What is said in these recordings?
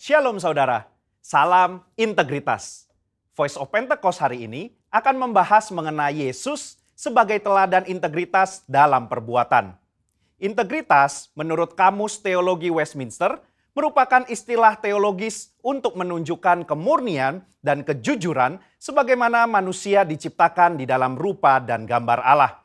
Shalom saudara, salam integritas. Voice of Pentecost hari ini akan membahas mengenai Yesus sebagai teladan integritas dalam perbuatan. Integritas menurut Kamus Teologi Westminster merupakan istilah teologis untuk menunjukkan kemurnian dan kejujuran sebagaimana manusia diciptakan di dalam rupa dan gambar Allah.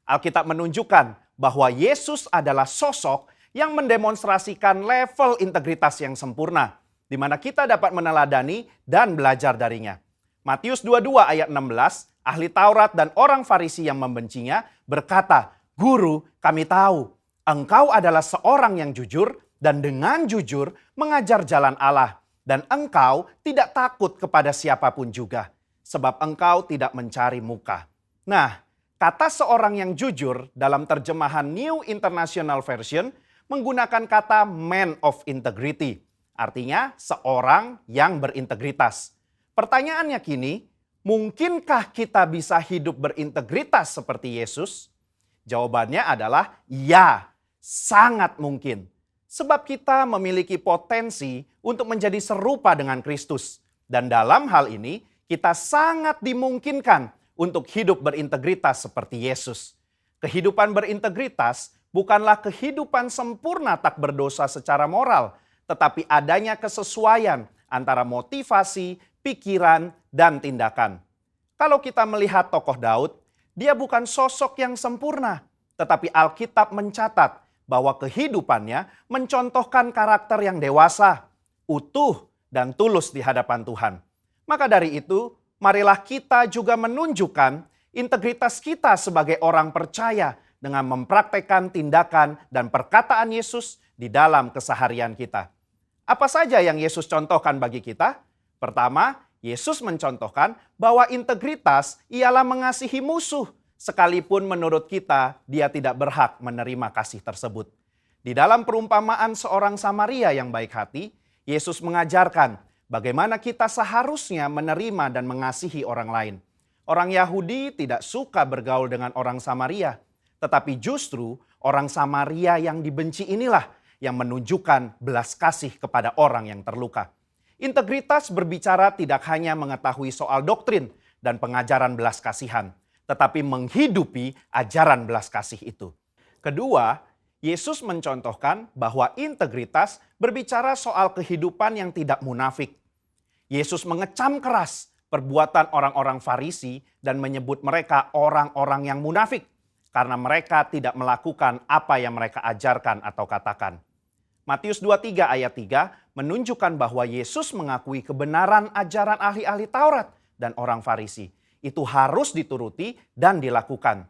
Alkitab menunjukkan bahwa Yesus adalah sosok yang mendemonstrasikan level integritas yang sempurna, di mana kita dapat meneladani dan belajar darinya. Matius 22 ayat 16, ahli Taurat dan orang Farisi yang membencinya berkata, "Guru, kami tahu, engkau adalah seorang yang jujur dan dengan jujur mengajar jalan Allah, dan engkau tidak takut kepada siapapun juga, sebab engkau tidak mencari muka." Nah, kata seorang yang jujur dalam terjemahan New International Version menggunakan kata man of integrity, artinya seorang yang berintegritas. Pertanyaannya kini, mungkinkah kita bisa hidup berintegritas seperti Yesus? Jawabannya adalah ya, sangat mungkin. Sebab kita memiliki potensi untuk menjadi serupa dengan Kristus. Dan dalam hal ini, kita sangat dimungkinkan untuk hidup berintegritas seperti Yesus. Kehidupan berintegritas bukanlah kehidupan sempurna tak berdosa secara moral, tetapi adanya kesesuaian antara motivasi, pikiran, dan tindakan. Kalau kita melihat tokoh Daud, dia bukan sosok yang sempurna, tetapi Alkitab mencatat bahwa kehidupannya mencontohkan karakter yang dewasa, utuh, dan tulus di hadapan Tuhan. Maka dari itu, marilah kita juga menunjukkan integritas kita sebagai orang percaya dengan mempraktekkan tindakan dan perkataan Yesus di dalam keseharian kita. Apa saja yang Yesus contohkan bagi kita? Pertama, Yesus mencontohkan bahwa integritas ialah mengasihi musuh, sekalipun menurut kita dia tidak berhak menerima kasih tersebut. Di dalam perumpamaan seorang Samaria yang baik hati, Yesus mengajarkan bagaimana kita seharusnya menerima dan mengasihi orang lain. Orang Yahudi tidak suka bergaul dengan orang Samaria, tetapi justru orang Samaria yang dibenci inilah yang menunjukkan belas kasih kepada orang yang terluka. Integritas berbicara tidak hanya mengetahui soal doktrin dan pengajaran belas kasihan, tetapi menghidupi ajaran belas kasih itu. Kedua, Yesus mencontohkan bahwa integritas berbicara soal kehidupan yang tidak munafik. Yesus mengecam keras perbuatan orang-orang Farisi dan menyebut mereka orang-orang yang munafik karena mereka tidak melakukan apa yang mereka ajarkan atau katakan. Matius 23 ayat 3 menunjukkan bahwa Yesus mengakui kebenaran ajaran ahli-ahli Taurat dan orang Farisi. Itu harus dituruti dan dilakukan.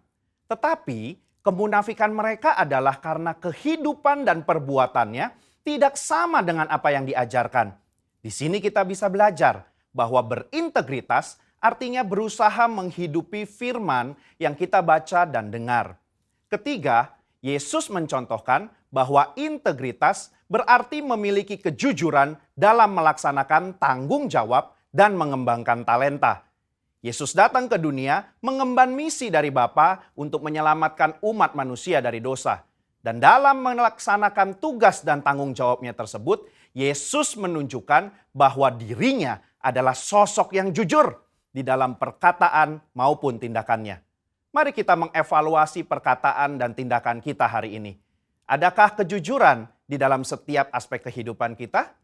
Tetapi kemunafikan mereka adalah karena kehidupan dan perbuatannya tidak sama dengan apa yang diajarkan. Di sini kita bisa belajar bahwa berintegritas artinya berusaha menghidupi firman yang kita baca dan dengar. Ketiga, Yesus mencontohkan bahwa integritas berarti memiliki kejujuran dalam melaksanakan tanggung jawab dan mengembangkan talenta. Yesus datang ke dunia mengemban misi dari Bapa untuk menyelamatkan umat manusia dari dosa. Dan dalam melaksanakan tugas dan tanggung jawabnya tersebut, Yesus menunjukkan bahwa dirinya adalah sosok yang jujur di dalam perkataan maupun tindakannya. Mari kita mengevaluasi perkataan dan tindakan kita hari ini. Adakah kejujuran di dalam setiap aspek kehidupan kita?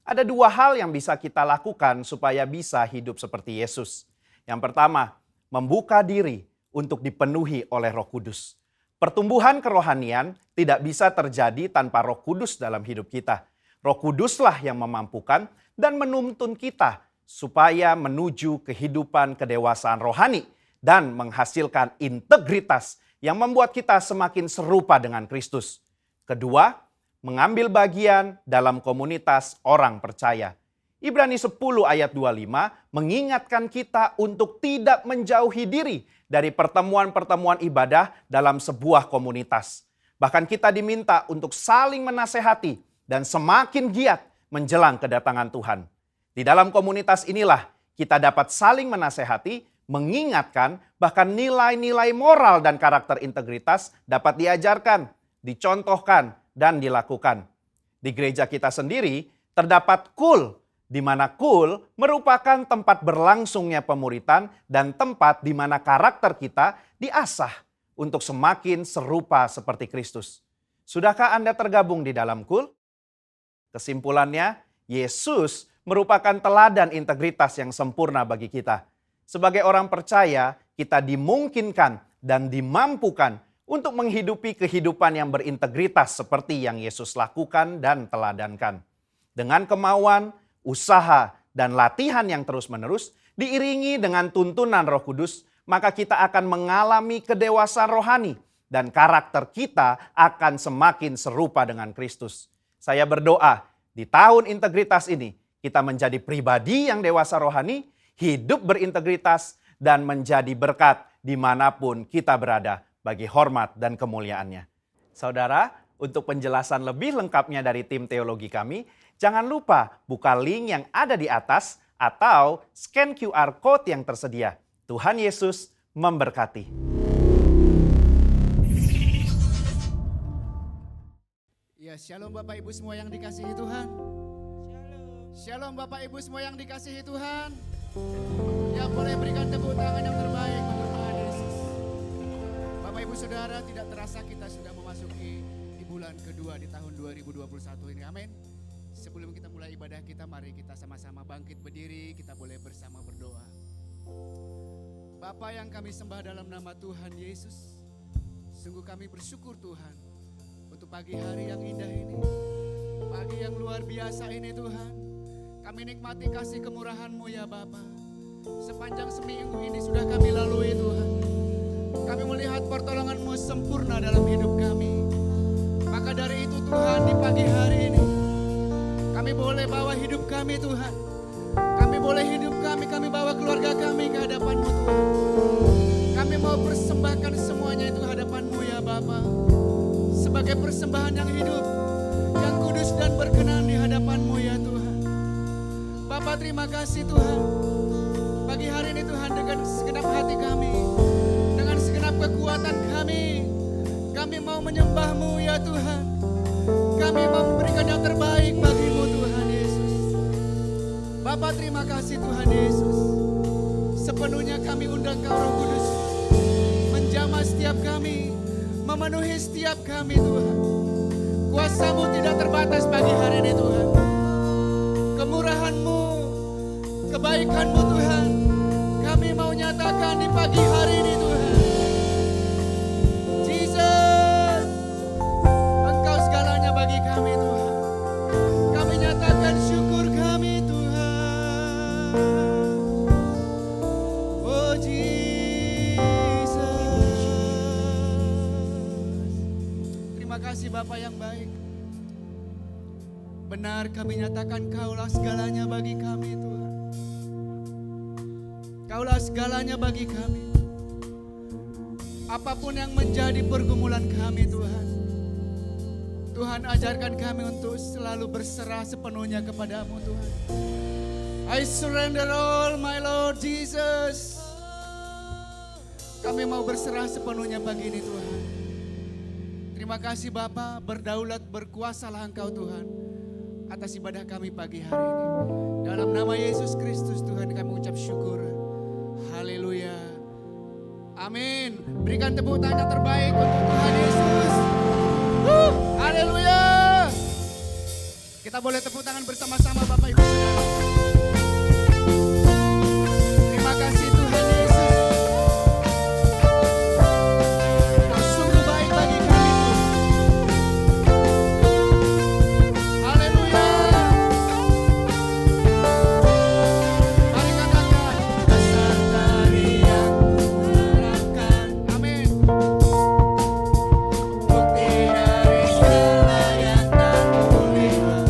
Ada dua hal yang bisa kita lakukan supaya bisa hidup seperti Yesus. Yang pertama, membuka diri untuk dipenuhi oleh Roh Kudus. Pertumbuhan kerohanian tidak bisa terjadi tanpa Roh Kudus dalam hidup kita. Roh Kuduslah yang memampukan dan menuntun kita supaya menuju kehidupan kedewasaan rohani dan menghasilkan integritas yang membuat kita semakin serupa dengan Kristus. Kedua, mengambil bagian dalam komunitas orang percaya. Ibrani 10 ayat 25 mengingatkan kita untuk tidak menjauhi diri dari pertemuan-pertemuan ibadah dalam sebuah komunitas. Bahkan kita diminta untuk saling menasehati dan semakin giat menjelang kedatangan Tuhan. Di dalam komunitas inilah kita dapat saling menasehati, mengingatkan, bahkan nilai-nilai moral dan karakter integritas dapat diajarkan, dicontohkan, dan dilakukan. Di gereja kita sendiri, Terdapat kul, di mana kul merupakan tempat berlangsungnya pemuritan dan tempat di mana karakter kita diasah untuk semakin serupa seperti Kristus. Sudahkah Anda tergabung di dalam kul? Kesimpulannya, Yesus merupakan teladan integritas yang sempurna bagi kita. Sebagai orang percaya, kita dimungkinkan dan dimampukan untuk menghidupi kehidupan yang berintegritas seperti yang Yesus lakukan dan teladankan. Dengan kemauan, usaha, dan latihan yang terus-menerus, diiringi dengan tuntunan Roh Kudus, maka kita akan mengalami kedewasaan rohani dan karakter kita akan semakin serupa dengan Kristus. Saya berdoa di tahun integritas ini, kita menjadi pribadi yang dewasa rohani, hidup berintegritas, dan menjadi berkat dimanapun kita berada bagi hormat dan kemuliaannya. Saudara, untuk penjelasan lebih lengkapnya dari tim teologi kami, jangan lupa buka link yang ada di atas atau scan QR Code yang tersedia. Tuhan Yesus memberkati. Ya, shalom Bapak Ibu semua yang dikasihi Tuhan. Shalom Bapak Ibu semua yang dikasihi Tuhan. Ya, boleh berikan tepuk tangan yang terbaik untuk Tuhan Yesus. Bapak Ibu Saudara, tidak terasa kita sudah memasuki di bulan kedua di tahun 2021 ini. Amin. Sebelum kita mulai ibadah kita, mari kita sama-sama bangkit berdiri, kita boleh bersama berdoa. Bapa yang kami sembah dalam nama Tuhan Yesus, sungguh kami bersyukur Tuhan untuk pagi hari yang indah ini, pagi yang luar biasa ini Tuhan. Kami nikmati kasih kemurahan-Mu ya Bapa. Sepanjang seminggu ini sudah kami lalui Tuhan. Kami melihat pertolongan-Mu sempurna dalam hidup kami. Maka dari itu Tuhan, di pagi hari ini kami boleh bawa hidup kami Tuhan. Kami boleh hidup kami bawa keluarga kami ke hadapan-Mu Tuhan. Kami mau persembahkan semuanya itu hadapan-Mu ya Bapa. Sebagai persembahan yang hidup, yang kudus dan berkenan di hadapan-Mu ya Tuhan. Bapak terima kasih Tuhan. Pagi hari ini Tuhan, dengan segenap hati kami, dengan segenap kekuatan kami mau menyembah-Mu ya Tuhan. Kami mau memberikan yang terbaik bagi-Mu Tuhan Yesus. Bapak terima kasih Tuhan Yesus. Sepenuhnya kami undang Kau Roh Kudus menjamah setiap kami, memenuhi setiap kami Tuhan. Kuasa-Mu tidak terbatas pagi hari ini Tuhan. Kemurahan-Mu, kebaikan-Mu Tuhan, kami mau nyatakan di pagi hari ini Tuhan. Jesus, Engkau segalanya bagi kami Tuhan. Kami nyatakan syukur kami Tuhan. Oh Jesus. Terima kasih Bapa yang baik. Benar kami nyatakan Kaulah segalanya bagi kami Tuhan. Kaulah segalanya bagi kami. Apapun yang menjadi pergumulan kami Tuhan, Tuhan ajarkan kami untuk selalu berserah sepenuhnya kepada-Mu Tuhan. I surrender all my Lord Jesus. Kami mau berserah sepenuhnya bagi ini Tuhan. Terima kasih Bapa, berdaulat berkuasalah Engkau Tuhan atas ibadah kami pagi hari ini. Dalam nama Yesus Kristus Tuhan kami ucap syukur. Haleluya. Amin. Berikan tepuk tangan yang terbaik untuk Tuhan Yesus. Haleluya. Kita boleh tepuk tangan bersama-sama Bapak Ibu Saudara. Terima kasih Tuhan Yesus. Kau sungguh baik bagi kami Tuhan. Haleluya. Mari katakan dasar dari yang kuharapkan. Amin. Bukti dari segala yang tak kulihat.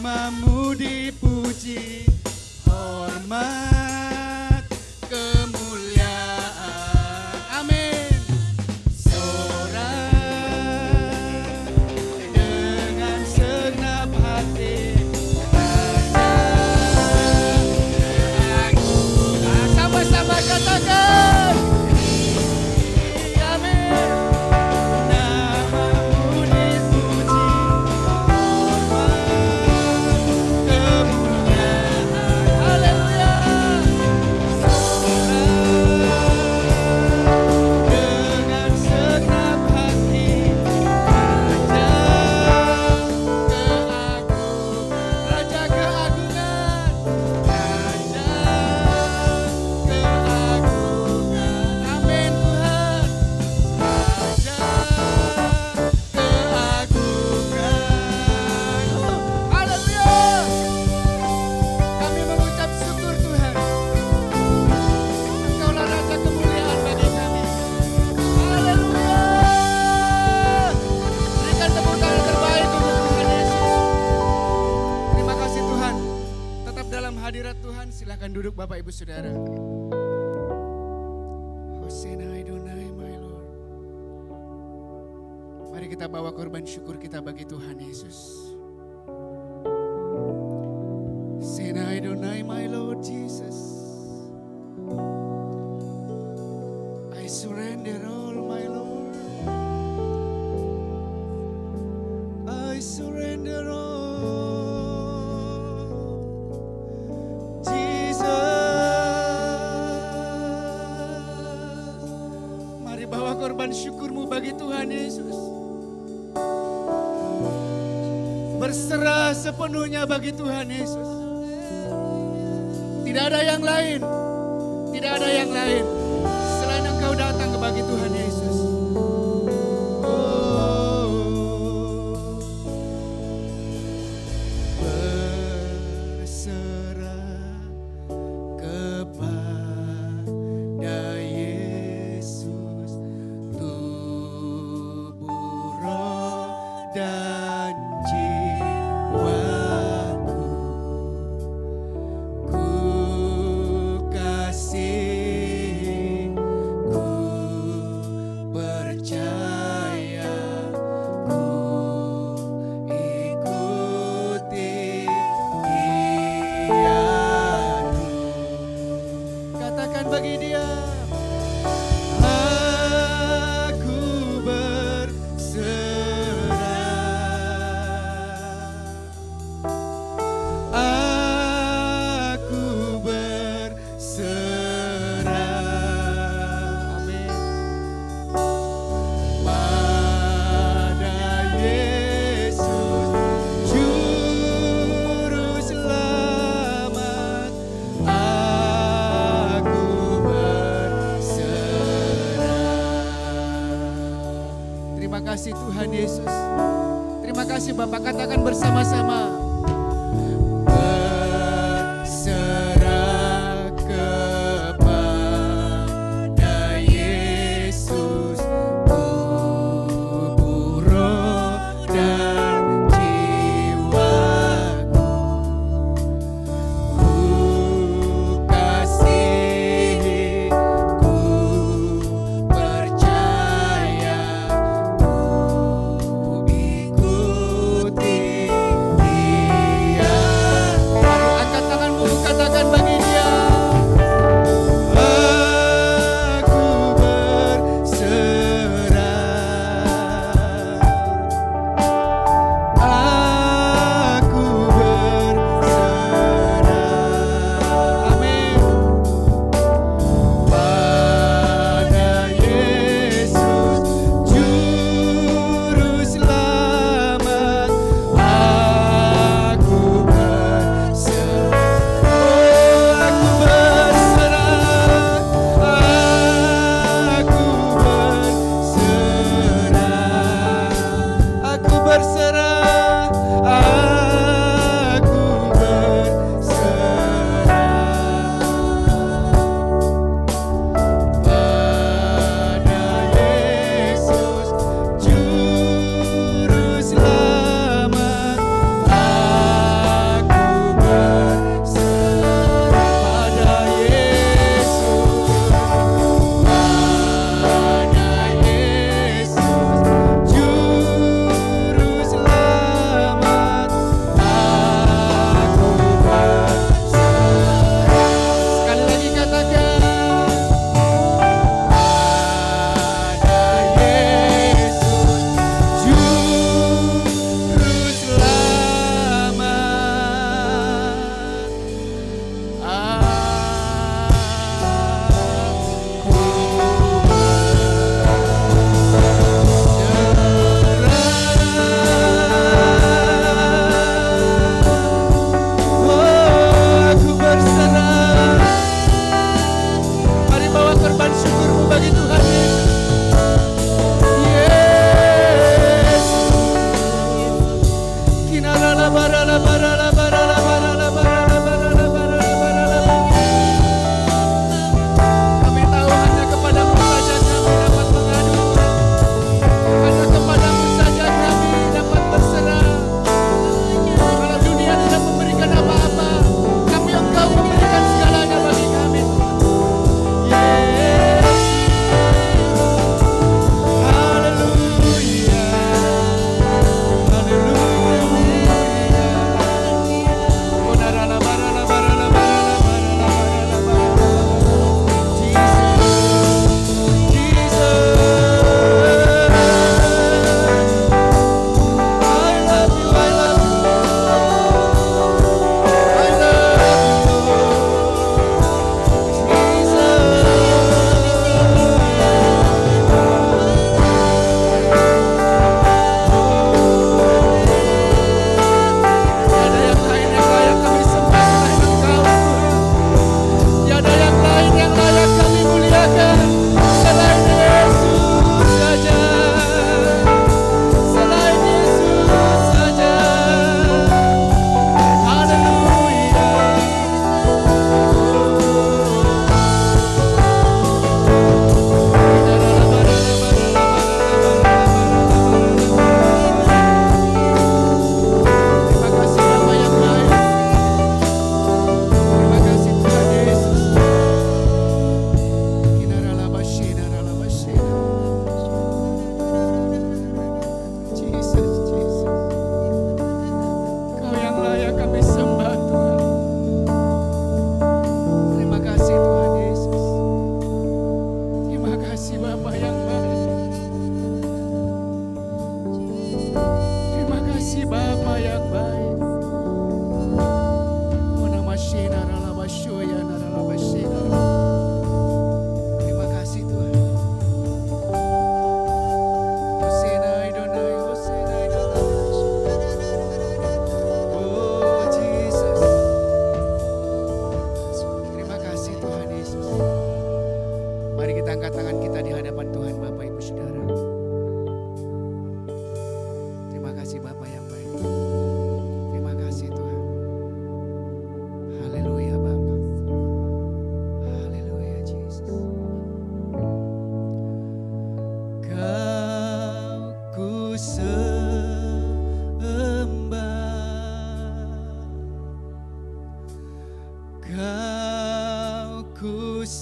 Namamu dipuji, hormat, kemuliaan. Amin. Sorak dengan segenap hati, sama-sama katakan. Amin. Namamu dipuji, hormat, kemuliaan. Haleluya. Dengan segenap hati, Raja keagungan, Raja keagungan. Amin Tuhan. Raja keagungan. Haleluya. Kami mengucap syukur Tuhan. Engkaulah Raja kemuliaan bagi kami. Haleluya. Berikan tepuk tangan terbaik untuk Tuhan Yesus. Terima kasih Tuhan. Tetap dalam hadirat Tuhan. Silakan duduk Bapak Ibu Saudara. Hosana Adonai my Lord. Mari kita bawa korban syukur kita bagi Tuhan Yesus. Sena Adonai my Lord Jesus. I surrender all my Lord. I surrender all. Jesus. Mari bawa korban syukurmu bagi Tuhan Yesus. Berserah sepenuhnya bagi Tuhan Yesus. Tidak ada yang lain. Tidak ada yang lain. Selain Engkau datang bagi Tuhan Yesus. Oh. Berserah kepada Yesus, tubuh, roh, dan jiwaku. Ku kasih, ku percaya, ku ikuti Dia. Katakan bagi Dia, aku berserah. Aku berserah. Amin. Pada Yesus, Juru Selamat, aku berserah. Terima kasih Tuhan Yesus. Terima kasih Bapak, katakan bersama-sama. Berserah kepada Yesus, tubuh, roh, dan jiwaku. Ku kasih, ku percaya, ku ikuti Dia.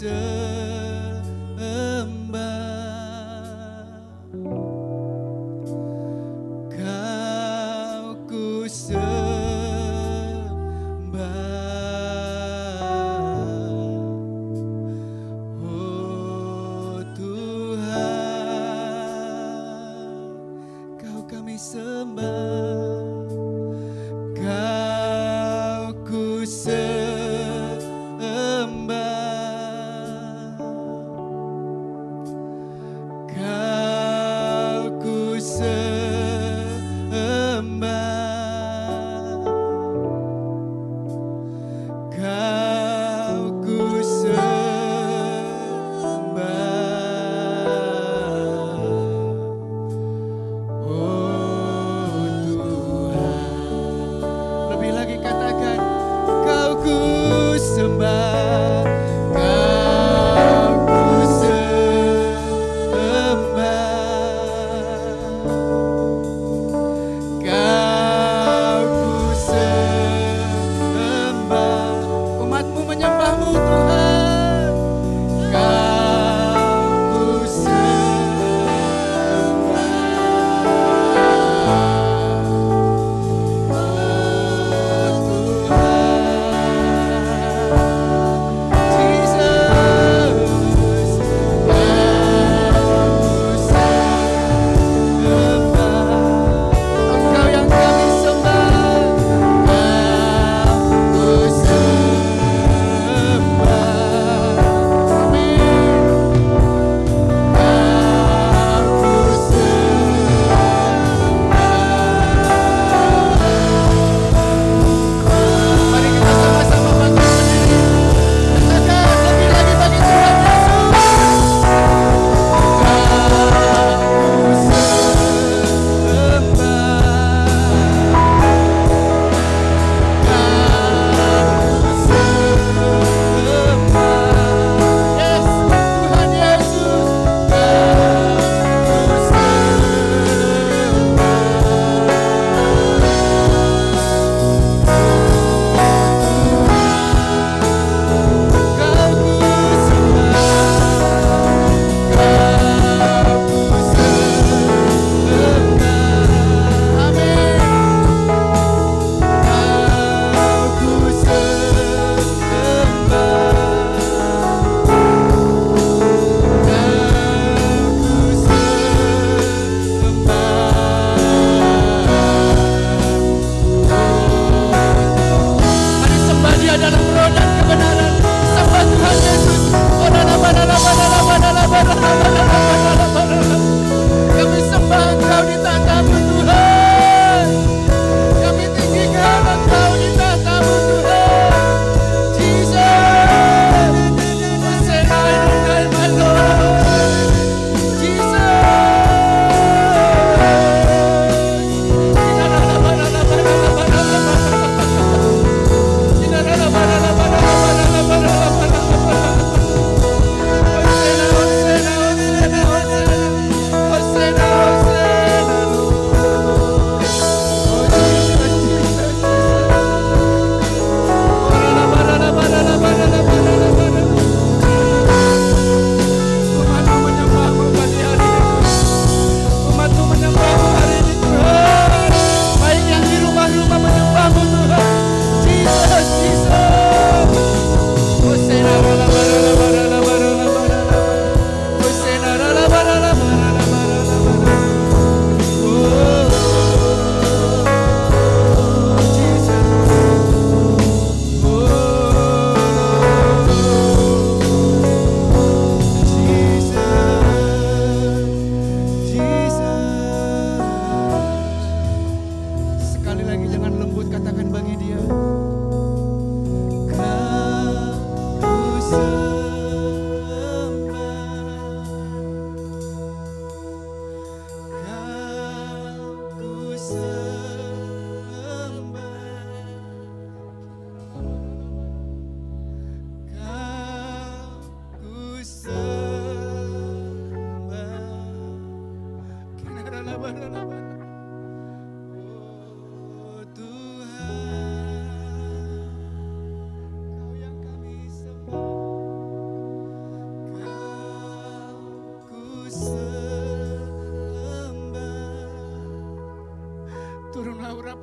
Tuhan.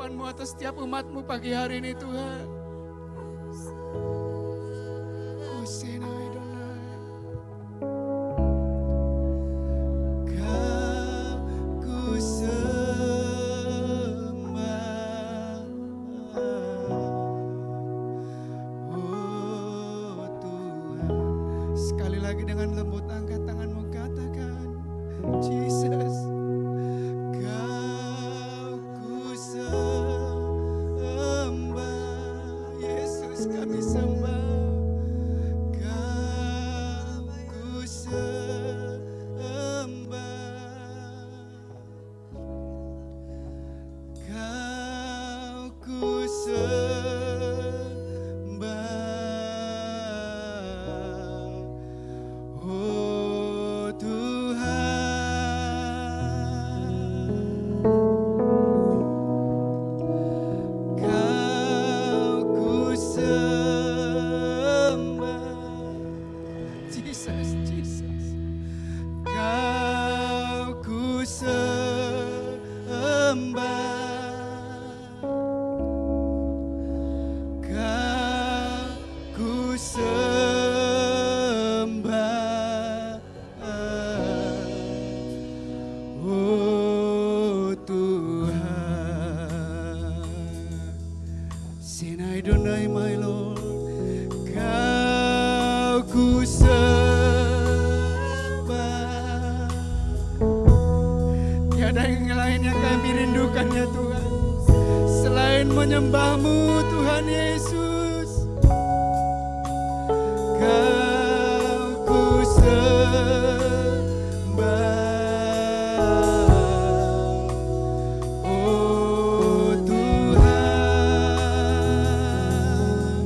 firman-Mu atas setiap umat-Mu pagi hari ini Tuhan. Hosana Adonai. Kau ku sembah, oh Tuhan. Sekali lagi dengan lembut angkat tanganmu, katakan Jesus. Kau ku sembah, Yesus kami sembah. Kau ku sembah, Kau ku sembah, oh Tuhan. Kau ku sembah, Jesus, Jesus. Kau ku sembah, Kau ku sembah, oh Tuhan. Sinai Adonai my Lord. Kau ku sembah. Tiada yang lain yang kami rindukan ya Tuhan, selain menyembah-Mu Tuhan Yesus. Kau ku sembah, oh Tuhan.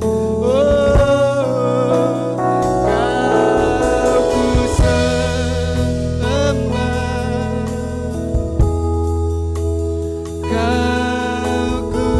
Kau ku sembah, Kau ku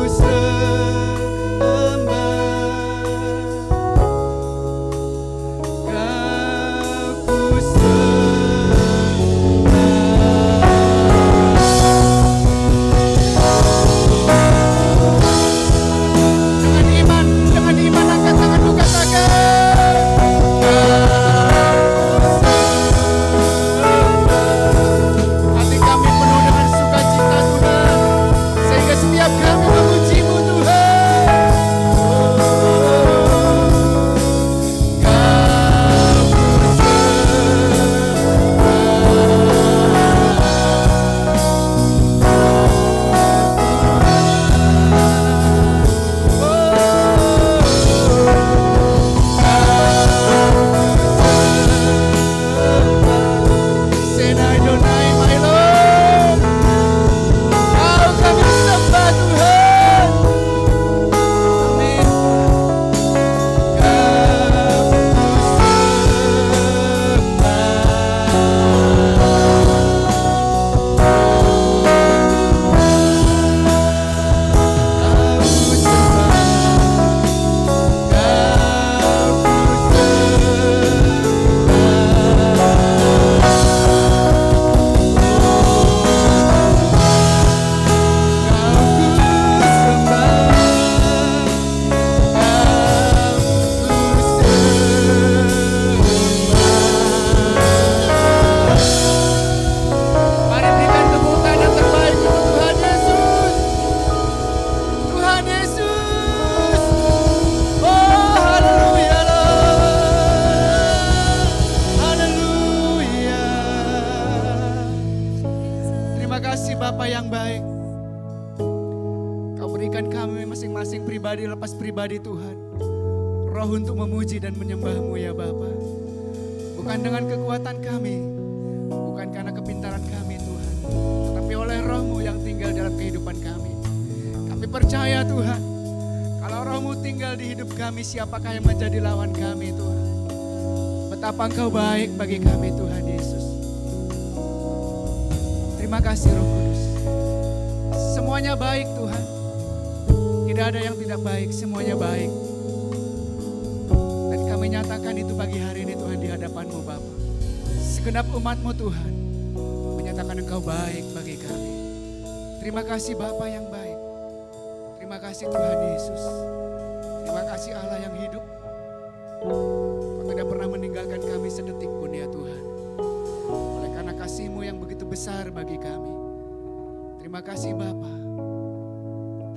masing-masing pribadi lepas pribadi Tuhan. Roh untuk memuji dan menyembah-Mu ya Bapa. Bukan dengan kekuatan kami, bukan karena kepintaran kami Tuhan, tetapi oleh Roh-Mu yang tinggal dalam kehidupan kami. Kami percaya Tuhan, kalau Roh-Mu tinggal di hidup kami, siapakah yang menjadi lawan kami Tuhan. Betapa Engkau baik bagi kami Tuhan Yesus. Terima kasih Roh Kudus. Semuanya baik Tuhan. Tidak ada yang tidak baik, semuanya baik. Dan kami nyatakan itu pagi hari ini Tuhan di hadapan-Mu Bapa. Segenap umat-Mu Tuhan menyatakan Engkau baik bagi kami. Terima kasih Bapa yang baik. Terima kasih Tuhan Yesus. Terima kasih Allah yang hidup. Kau tidak pernah meninggalkan kami sedetik pun ya Tuhan. Oleh karena kasih-Mu yang begitu besar bagi kami. Terima kasih Bapa.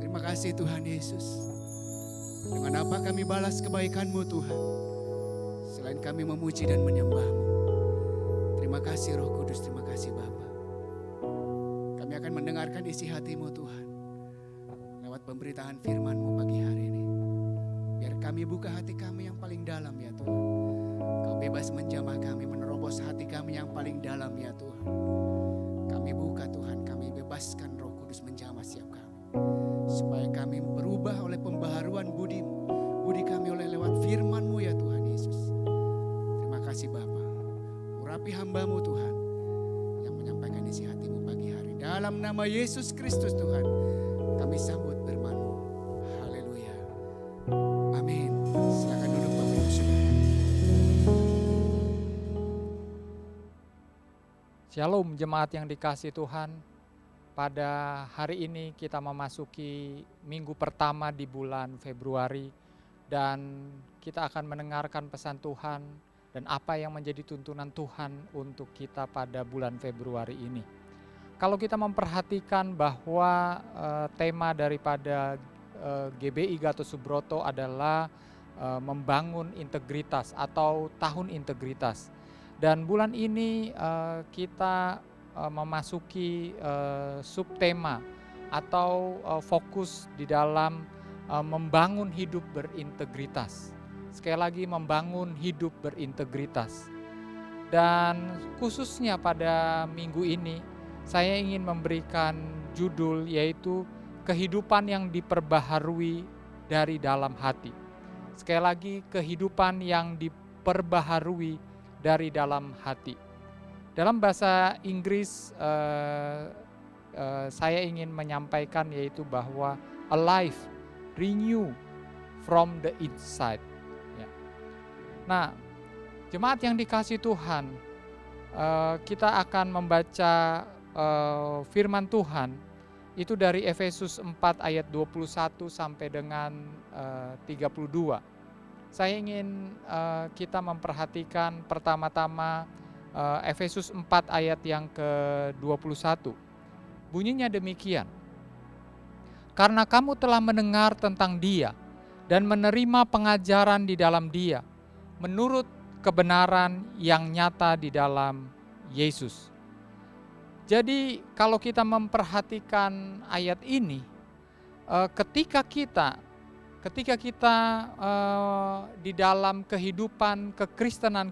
Terima kasih Tuhan Yesus. Dengan apa kami balas kebaikan-Mu Tuhan, selain kami memuji dan menyembah-Mu. Terima kasih Roh Kudus, terima kasih Bapa. Kami akan mendengarkan isi hati-Mu Tuhan, lewat pemberitaan firman-Mu pagi hari ini. Biar kami buka hati kami yang paling dalam ya Tuhan. Kau bebas menjamah kami, menerobos hati kami yang paling dalam ya Tuhan. Kami buka Tuhan, kami bebaskan Roh Kudus menjamah setiap kami. Supaya kami berubah oleh pembaharuan budi kami oleh lewat firman-Mu ya Tuhan Yesus. Terima kasih Bapa. Urapi hamba-Mu Tuhan yang menyampaikan isi hati-Mu pagi hari. Dalam nama Yesus Kristus Tuhan, kami sambut firman-Mu. Haleluya. Amin. Silakan duduk Bapak Ibu Saudara. Shalom jemaat yang dikasihi Tuhan. Pada hari ini kita memasuki minggu pertama di bulan Februari dan kita akan mendengarkan pesan Tuhan dan apa yang menjadi tuntunan Tuhan untuk kita pada bulan Februari ini. Kalau kita memperhatikan bahwa tema daripada GBI Gatot Subroto adalah membangun integritas atau tahun integritas. Dan bulan ini kita memasuki subtema atau fokus di dalam membangun hidup berintegritas. Sekali lagi membangun hidup berintegritas. Dan khususnya pada minggu ini saya ingin memberikan judul yaitu kehidupan yang diperbaharui dari dalam hati. Sekali lagi kehidupan yang diperbaharui dari dalam hati. Dalam bahasa Inggris saya ingin menyampaikan yaitu bahwa alive, renew from the inside. Ya. Nah, jemaat yang dikasihi Tuhan, kita akan membaca firman Tuhan itu dari Efesus 4 ayat 21 sampai dengan 32. Saya ingin kita memperhatikan pertama-tama Efesus 4 ayat yang ke-21. Bunyinya demikian. Karena kamu telah mendengar tentang Dia dan menerima pengajaran di dalam Dia, menurut kebenaran yang nyata di dalam Yesus. Jadi kalau kita memperhatikan ayat ini, ketika kita di dalam kehidupan kekristenan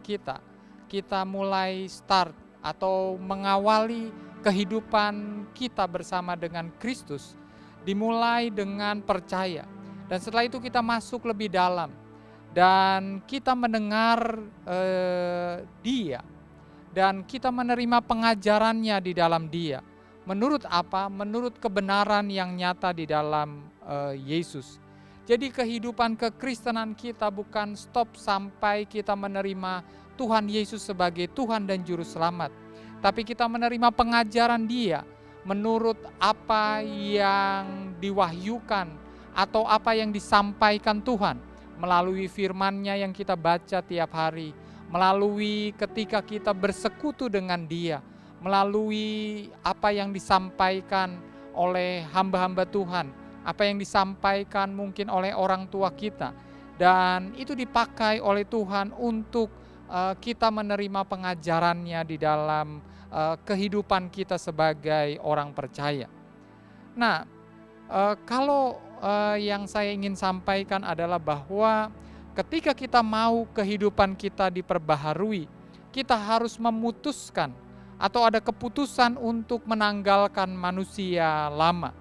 kita mulai start atau mengawali kehidupan kita bersama dengan Kristus, dimulai dengan percaya. Dan setelah itu kita masuk lebih dalam dan kita mendengar Dia dan kita menerima pengajarannya di dalam Dia. Menurut apa? Menurut kebenaran yang nyata di dalam Yesus. Jadi kehidupan kekristenan kita bukan stop sampai kita menerima Tuhan Yesus sebagai Tuhan dan Juru Selamat. Tapi kita menerima pengajaran Dia menurut apa yang diwahyukan atau apa yang disampaikan Tuhan melalui firman-Nya yang kita baca tiap hari, melalui ketika kita bersekutu dengan Dia, melalui apa yang disampaikan oleh hamba-hamba Tuhan, apa yang disampaikan mungkin oleh orang tua kita, dan itu dipakai oleh Tuhan untuk kita menerima pengajarannya di dalam kehidupan kita sebagai orang percaya. Nah, kalau yang saya ingin sampaikan adalah bahwa ketika kita mau kehidupan kita diperbaharui, kita harus memutuskan atau ada keputusan untuk menanggalkan manusia lama.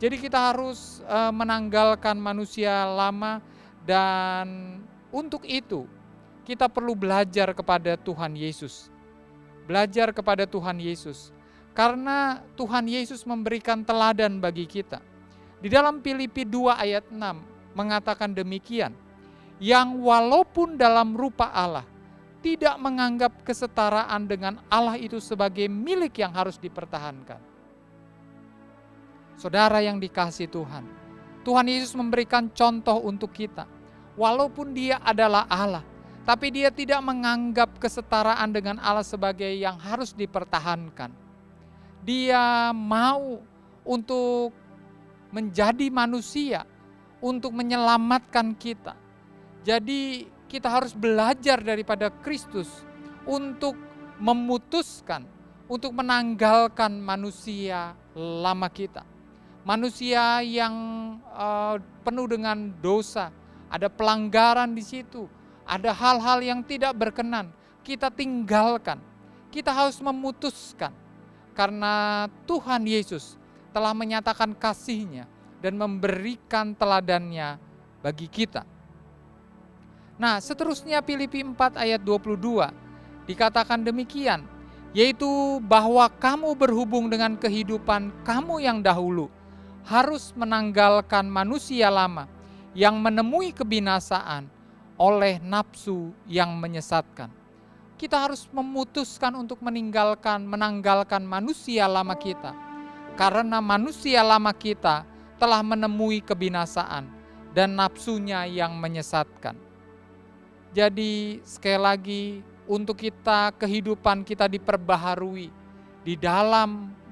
Jadi kita harus menanggalkan manusia lama dan untuk itu kita perlu belajar kepada Tuhan Yesus. Belajar kepada Tuhan Yesus. Karena Tuhan Yesus memberikan teladan bagi kita. Di dalam Filipi 2 ayat 6 mengatakan demikian. Yang walaupun dalam rupa Allah, tidak menganggap kesetaraan dengan Allah itu sebagai milik yang harus dipertahankan. Saudara yang dikasihi Tuhan, Tuhan Yesus memberikan contoh untuk kita. Walaupun dia adalah Allah, tapi dia tidak menganggap kesetaraan dengan Allah sebagai yang harus dipertahankan. Dia mau untuk menjadi manusia, untuk menyelamatkan kita. Jadi kita harus belajar daripada Kristus untuk memutuskan, untuk menanggalkan manusia lama kita. Manusia yang penuh dengan dosa, ada pelanggaran di situ, ada hal-hal yang tidak berkenan, kita tinggalkan. Kita harus memutuskan, karena Tuhan Yesus telah menyatakan kasih-Nya dan memberikan teladannya bagi kita. Nah, seterusnya Filipi 4 ayat 22 dikatakan demikian, yaitu bahwa kamu berhubung dengan kehidupan kamu yang dahulu harus menanggalkan manusia lama yang menemui kebinasaan oleh nafsu yang menyesatkan. Kita harus memutuskan untuk menanggalkan manusia lama kita, karena manusia lama kita telah menemui kebinasaan dan nafsunya yang menyesatkan. Jadi sekali lagi, untuk kita, kehidupan kita diperbaharui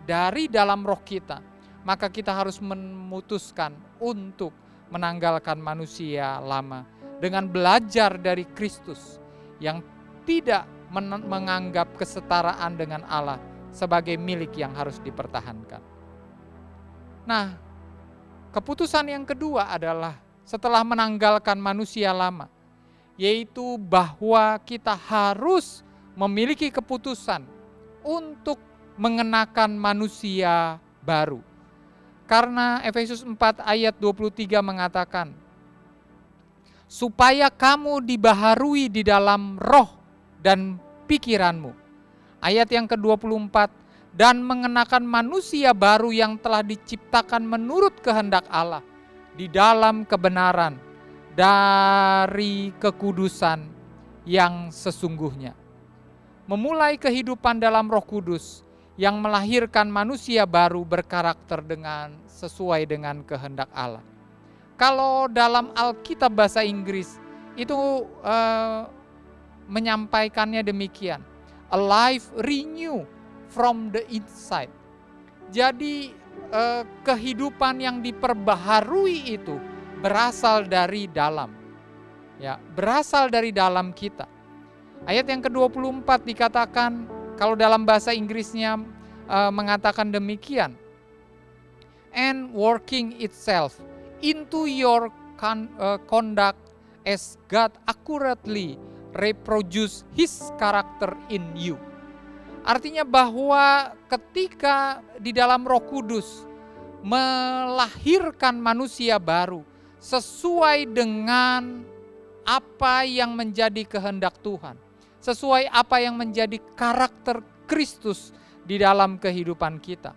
dari dalam roh kita, maka kita harus memutuskan untuk menanggalkan manusia lama dengan belajar dari Kristus yang tidak menganggap kesetaraan dengan Allah sebagai milik yang harus dipertahankan. Nah, keputusan yang kedua adalah setelah menanggalkan manusia lama, yaitu bahwa kita harus memiliki keputusan untuk mengenakan manusia baru. Karena Efesus 4 ayat 23 mengatakan, supaya kamu dibaharui di dalam roh dan pikiranmu. Ayat yang ke-24, dan mengenakan manusia baru yang telah diciptakan menurut kehendak Allah di dalam kebenaran dari kekudusan yang sesungguhnya. Memulai kehidupan dalam Roh Kudus yang melahirkan manusia baru berkarakter sesuai dengan kehendak Allah. Kalau dalam Alkitab bahasa Inggris itu menyampaikannya demikian, a life renew from the inside. Jadi kehidupan yang diperbaharui itu berasal dari dalam, ya, berasal dari dalam kita. Ayat yang ke-24 dikatakan, kalau dalam bahasa Inggrisnya mengatakan demikian, and working itself into your conduct as God accurately reproduce His character in you. Artinya bahwa ketika di dalam Roh Kudus melahirkan manusia baru sesuai dengan apa yang menjadi kehendak Tuhan, sesuai apa yang menjadi karakter Kristus di dalam kehidupan kita.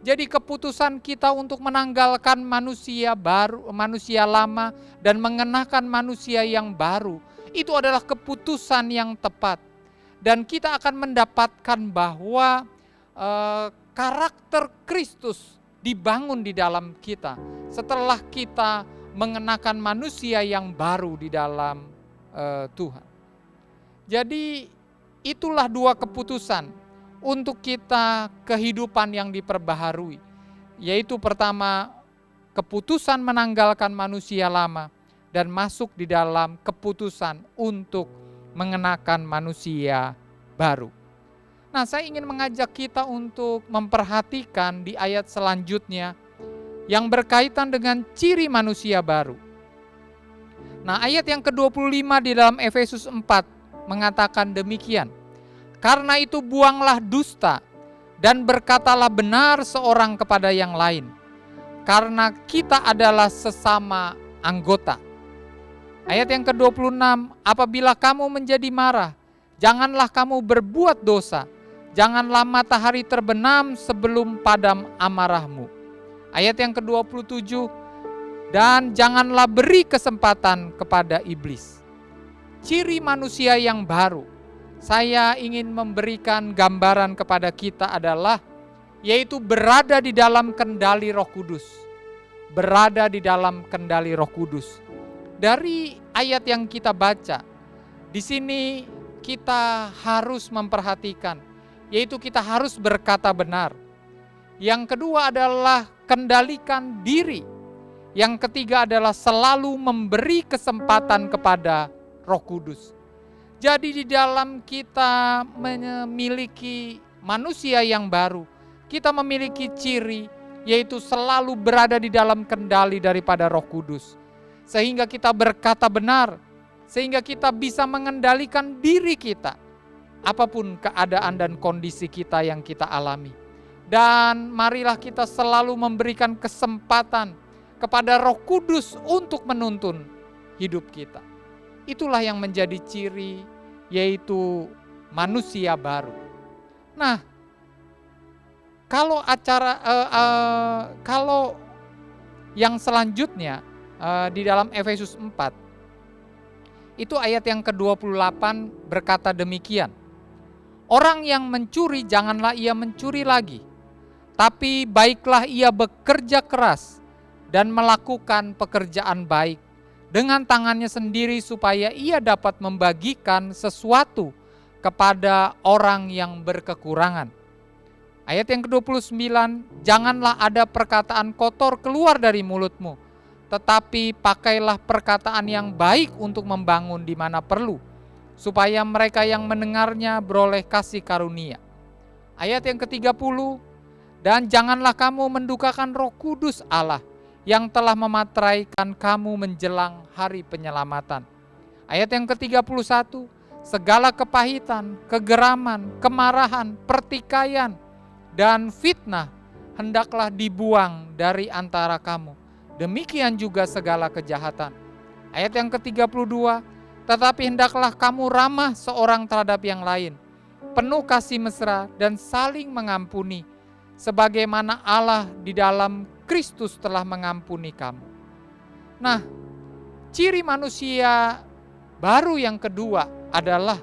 Jadi keputusan kita untuk menanggalkan manusia baru, manusia lama, dan mengenakan manusia yang baru, itu adalah keputusan yang tepat. Dan kita akan mendapatkan bahwa karakter Kristus dibangun di dalam kita setelah kita mengenakan manusia yang baru di dalam Tuhan. Jadi itulah dua keputusan untuk kita kehidupan yang diperbaharui, yaitu pertama keputusan menanggalkan manusia lama dan masuk di dalam keputusan untuk mengenakan manusia baru. Nah, saya ingin mengajak kita untuk memperhatikan di ayat selanjutnya yang berkaitan dengan ciri manusia baru. Nah, ayat yang ke-25 di dalam Efesus 4 mengatakan demikian. Karena itu buanglah dusta dan berkatalah benar seorang kepada yang lain, karena kita adalah sesama anggota. Ayat yang ke-26, apabila kamu menjadi marah, janganlah kamu berbuat dosa, janganlah matahari terbenam sebelum padam amarahmu. Ayat yang ke-27, dan janganlah beri kesempatan kepada iblis. Ciri manusia yang baru, saya ingin memberikan gambaran kepada kita adalah, yaitu berada di dalam kendali Roh Kudus, berada di dalam kendali Roh Kudus. Dari ayat yang kita baca, di sini kita harus memperhatikan, yaitu kita harus berkata benar. Yang kedua adalah kendalikan diri. Yang ketiga adalah selalu memberi kesempatan kepada Roh Kudus. Jadi di dalam kita memiliki manusia yang baru, kita memiliki ciri, yaitu selalu berada di dalam kendali daripada Roh Kudus. Sehingga kita berkata benar, sehingga kita bisa mengendalikan diri kita, apapun keadaan dan kondisi kita yang kita alami. Dan marilah kita selalu memberikan kesempatan kepada Roh Kudus untuk menuntun hidup kita. Itulah yang menjadi ciri, yaitu manusia baru. Nah, kalau yang selanjutnya di dalam Efesus 4, itu ayat yang ke-28 berkata demikian. Orang yang mencuri janganlah ia mencuri lagi, tapi baiklah ia bekerja keras dan melakukan pekerjaan baik dengan tangannya sendiri supaya ia dapat membagikan sesuatu kepada orang yang berkekurangan. Ayat yang ke-29, janganlah ada perkataan kotor keluar dari mulutmu, tetapi pakailah perkataan yang baik untuk membangun di mana perlu, supaya mereka yang mendengarnya beroleh kasih karunia. Ayat yang ke-30, dan janganlah kamu mendukakan Roh Kudus Allah yang telah memateraikan kamu menjelang hari penyelamatan. Ayat yang ke-31, segala kepahitan, kegeraman, kemarahan, pertikaian, dan fitnah hendaklah dibuang dari antara kamu. Demikian juga segala kejahatan. Ayat yang ke-32, tetapi hendaklah kamu ramah seorang terhadap yang lain, penuh kasih mesra dan saling mengampuni, sebagaimana Allah di dalam Kristus telah mengampuni kamu. Nah, ciri manusia baru yang kedua adalah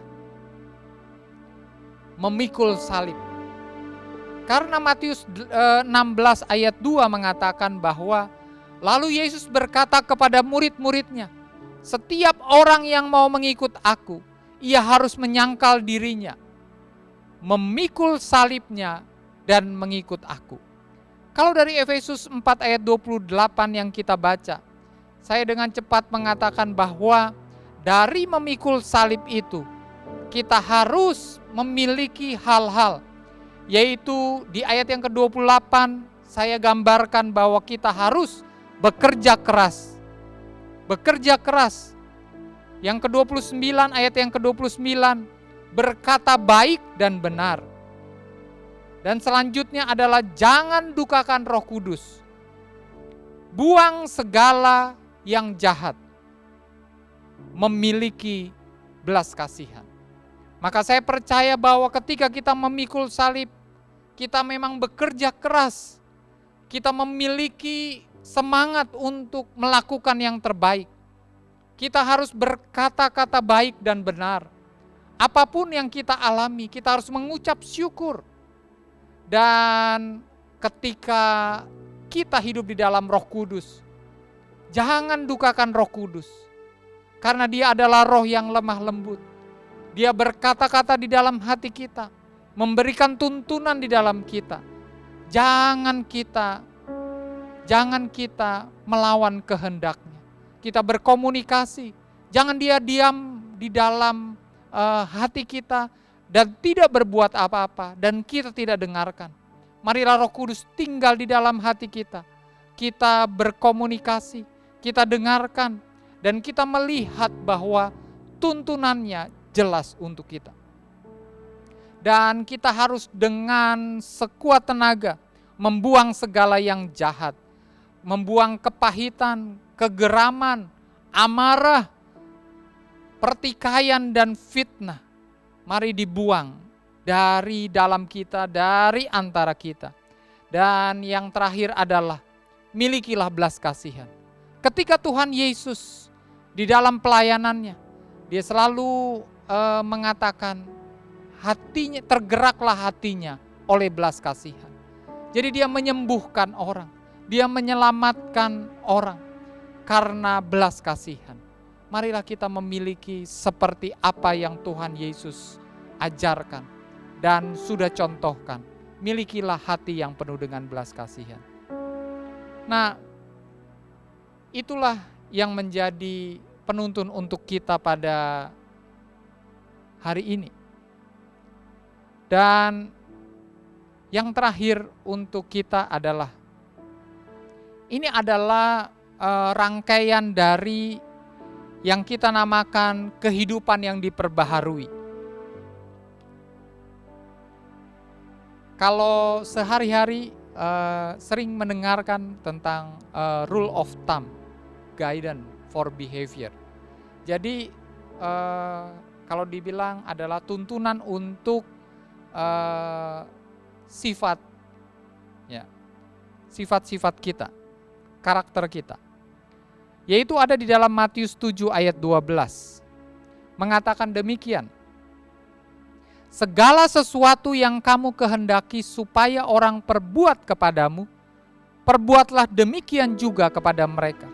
memikul salib. Karena Matius 16 ayat 2 mengatakan bahwa lalu Yesus berkata kepada murid-muridnya, setiap orang yang mau mengikut aku, ia harus menyangkal dirinya, memikul salibnya, dan mengikut aku. Kalau dari Efesus 4 ayat 28 yang kita baca, saya dengan cepat mengatakan bahwa dari memikul salib itu, kita harus memiliki hal-hal, yaitu di ayat yang ke-28 saya gambarkan bahwa kita harus bekerja keras. Bekerja keras. Yang ke-29 ayat yang ke-29 berkata baik dan benar. Dan selanjutnya adalah jangan dukakan Roh Kudus. Buang segala yang jahat. Memiliki belas kasihan. Maka saya percaya bahwa ketika kita memikul salib, kita memang bekerja keras. Kita memiliki semangat untuk melakukan yang terbaik. Kita harus berkata-kata baik dan benar. Apapun yang kita alami, kita harus mengucap syukur. Dan ketika kita hidup di dalam Roh Kudus, jangan dukakan Roh Kudus. Karena Dia adalah roh yang lemah lembut. Dia berkata-kata di dalam hati kita, memberikan tuntunan di dalam kita. Jangan kita melawan kehendaknya. Kita berkomunikasi. Jangan Dia diam di dalam hati kita dan tidak berbuat apa-apa dan kita tidak dengarkan. Marilah Roh Kudus tinggal di dalam hati kita. Kita berkomunikasi, kita dengarkan, dan kita melihat bahwa tuntunannya jelas untuk kita. Dan kita harus dengan sekuat tenaga membuang segala yang jahat, membuang kepahitan, kegeraman, amarah, pertikaian dan fitnah. Mari dibuang dari dalam kita, dari antara kita. Dan yang terakhir adalah milikilah belas kasihan. Ketika Tuhan Yesus di dalam pelayanannya, Dia selalu mengatakan hatinya, tergeraklah hatinya oleh belas kasihan. Jadi Dia menyembuhkan orang. Dia menyelamatkan orang karena belas kasihan. Marilah kita memiliki seperti apa yang Tuhan Yesus ajarkan dan sudah contohkan. Milikilah hati yang penuh dengan belas kasihan. Nah, itulah yang menjadi penuntun untuk kita pada hari ini. Dan yang terakhir untuk kita adalah, ini adalah rangkaian dari yang kita namakan kehidupan yang diperbaharui. Kalau sehari-hari sering mendengarkan tentang rule of thumb, guidance for behavior. Jadi kalau dibilang adalah tuntunan untuk sifat-sifat kita, karakter kita. Yaitu ada di dalam Matius 7 ayat 12. Mengatakan demikian. Segala sesuatu yang kamu kehendaki supaya orang perbuat kepadamu, perbuatlah demikian juga kepada mereka.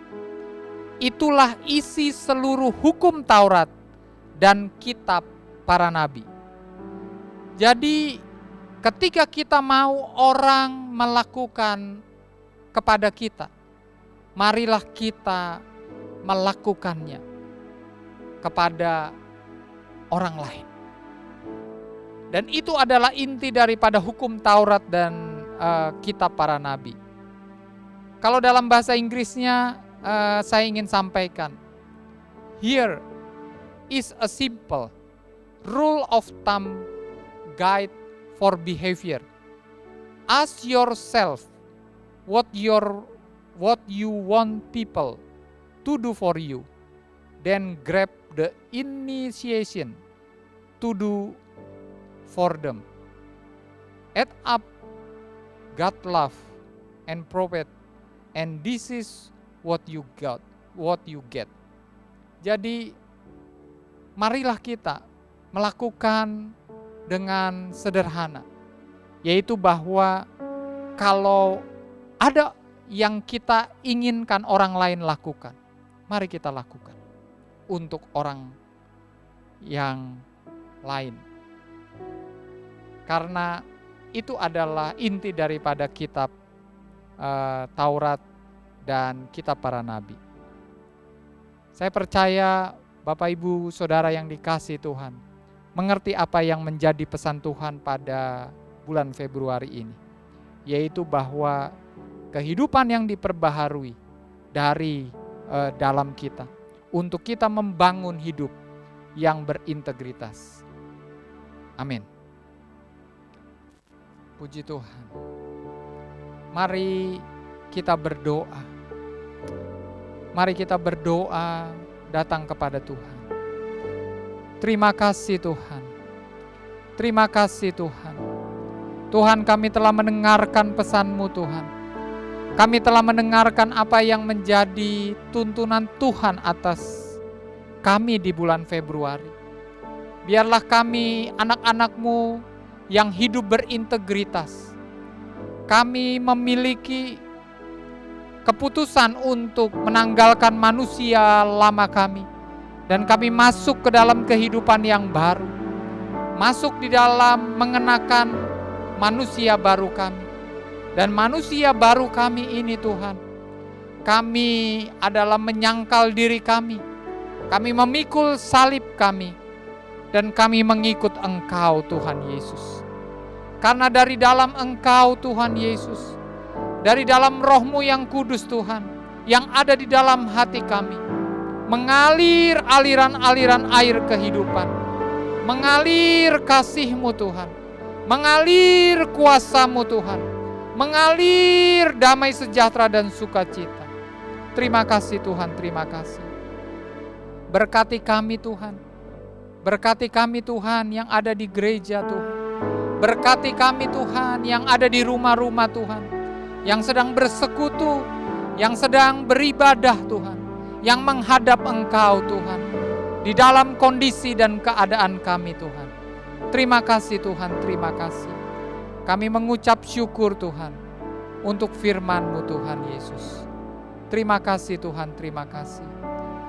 Itulah isi seluruh hukum Taurat dan kitab para nabi. Jadi ketika kita mau orang melakukan kepada kita, marilah kita melakukannya kepada orang lain. Dan itu adalah inti daripada hukum Taurat dan kitab para nabi. Kalau dalam bahasa Inggrisnya saya ingin sampaikan, here is a simple rule of thumb guide for behavior. Ask yourself what you want people to do for you, then grab the initiation to do for them. Add up God love and prophet, and this is what you get. Jadi marilah kita melakukan dengan sederhana, yaitu bahwa kalau ada yang kita inginkan orang lain lakukan, mari kita lakukan untuk orang yang lain. Karena itu adalah inti daripada kitab Taurat dan kitab para nabi. Saya percaya Bapak Ibu Saudara yang dikasihi Tuhan mengerti apa yang menjadi pesan Tuhan pada bulan Februari ini, yaitu bahwa kehidupan yang diperbaharui dari dalam kita untuk kita membangun hidup yang berintegritas. Amin. Puji Tuhan. Mari kita berdoa. Mari kita berdoa datang kepada Tuhan. Terima kasih Tuhan. Terima kasih Tuhan. Tuhan, kami telah mendengarkan pesan-Mu Tuhan. Kami telah mendengarkan apa yang menjadi tuntunan Tuhan atas kami di bulan Februari. Biarlah kami anak-anak-Mu yang hidup berintegritas. Kami memiliki keputusan untuk menanggalkan manusia lama kami. Dan kami masuk ke dalam kehidupan yang baru. Masuk di dalam mengenakan manusia baru kami. Dan manusia baru kami ini Tuhan, kami adalah menyangkal diri kami. Kami memikul salib kami. Dan kami mengikut Engkau Tuhan Yesus. Karena dari dalam Engkau Tuhan Yesus, dari dalam Roh-Mu yang kudus Tuhan, yang ada di dalam hati kami, mengalir aliran-aliran air kehidupan, mengalir kasih-Mu Tuhan, mengalir kuasa-Mu Tuhan, mengalir damai sejahtera dan sukacita. Terima kasih Tuhan, terima kasih. Berkati kami Tuhan, berkati kami Tuhan yang ada di gereja Tuhan, berkati kami Tuhan yang ada di rumah-rumah Tuhan, yang sedang bersekutu, yang sedang beribadah Tuhan, yang menghadap Engkau Tuhan, di dalam kondisi dan keadaan kami Tuhan. Terima kasih Tuhan, terima kasih. Kami mengucap syukur Tuhan. untuk firman-Mu Tuhan Yesus. Terima kasih Tuhan, terima kasih.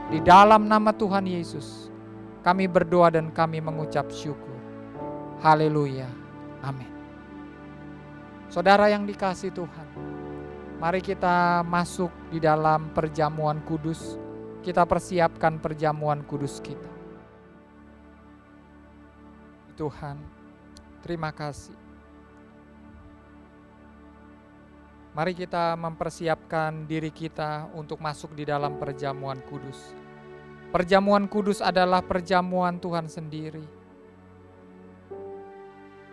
Di dalam nama Tuhan Yesus, kami berdoa dan kami mengucap syukur. Haleluya. Amin. Saudara yang dikasihi Tuhan, mari kita masuk di dalam perjamuan kudus. Kita persiapkan perjamuan kudus kita. Tuhan, terima kasih. Mari kita mempersiapkan diri kita untuk masuk di dalam perjamuan kudus. Perjamuan kudus adalah perjamuan Tuhan sendiri.